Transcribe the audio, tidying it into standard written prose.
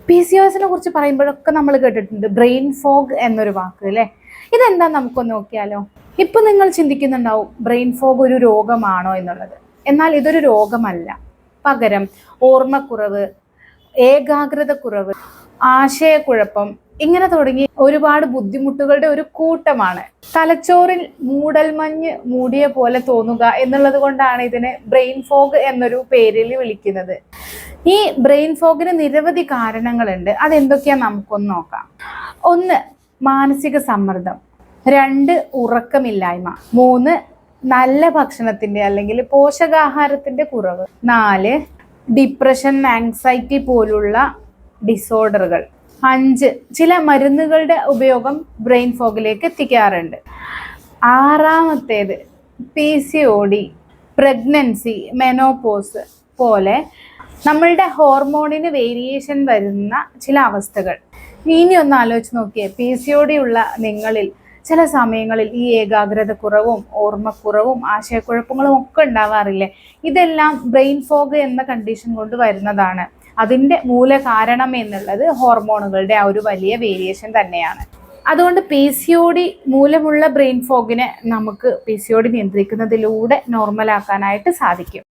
PCOSനെ കുറിച്ച് പറയുമ്പോഴൊക്കെ നമ്മൾ കേട്ടിട്ടുണ്ട് ബ്രെയിൻ ഫോഗ് എന്നൊരു വാക്ക് അല്ലേ. ഇതെന്താ നമുക്കൊന്ന് നോക്കിയാലോ. ഇപ്പൊ നിങ്ങൾ ചിന്തിക്കുന്നുണ്ടാവും ബ്രെയിൻ ഫോഗ് ഒരു രോഗമാണോ എന്നുള്ളത്. എന്നാൽ ഇതൊരു രോഗമല്ല. പകരം ഓർമ്മക്കുറവ്, ഏകാഗ്രത കുറവ്, ആശയക്കുഴപ്പം ഇങ്ങനെ തുടങ്ങി ഒരുപാട് ബുദ്ധിമുട്ടുകളുടെ ഒരു കൂട്ടമാണ്. തലച്ചോറിൽ മൂടൽമഞ്ഞ് മൂടിയ പോലെ തോന്നുക എന്നുള്ളത് കൊണ്ടാണ് ഇതിനെ ബ്രെയിൻ ഫോഗ് എന്നൊരു പേരിൽ വിളിക്കുന്നത്. ഈ ബ്രെയിൻ ഫോഗിന് നിരവധി കാരണങ്ങളുണ്ട്. അതെന്തൊക്കെയാ നമുക്കൊന്ന് നോക്കാം. 1, മാനസിക സമ്മർദ്ദം. 2, ഉറക്കമില്ലായ്മ. 3, നല്ല ഭക്ഷണത്തിന്റെ അല്ലെങ്കിൽ പോഷകാഹാരത്തിന്റെ കുറവ്. 4, ഡിപ്രഷൻ, ആങ്സൈറ്റി പോലുള്ള ഡിസോർഡറുകൾ. 5, ചില മരുന്നുകളുടെ ഉപയോഗം ബ്രെയിൻ ഫോഗിലേക്ക് എത്തിക്കാറുണ്ട്. 6, PCOD, പ്രഗ്നൻസി, മെനോപോസ് പോലെ നമ്മളുടെ ഹോർമോണിന് വേരിയേഷൻ വരുന്ന ചില അവസ്ഥകൾ. ഇനി ഒന്ന് ആലോചിച്ച് നോക്കിയേ, PCOD ഉള്ള നിങ്ങളിൽ ചില സമയങ്ങളിൽ ഈ ഏകാഗ്രത കുറവും ഓർമ്മക്കുറവും ആശയക്കുഴപ്പങ്ങളും ഒക്കെ ഉണ്ടാവാറില്ലേ? ഇതെല്ലാം ബ്രെയിൻ ഫോഗ് എന്ന കണ്ടീഷൻ കൊണ്ട് വരുന്നതാണ്. അതിൻ്റെ മൂല കാരണം എന്നുള്ളത് ഹോർമോണുകളുടെ ആ ഒരു വലിയ വേരിയേഷൻ തന്നെയാണ്. അതുകൊണ്ട് PCOD മൂലമുള്ള ബ്രെയിൻ ഫോഗിനെ നമുക്ക് PCOD നിയന്ത്രിക്കുന്നതിലൂടെ നോർമലാക്കാനായിട്ട് സാധിക്കും.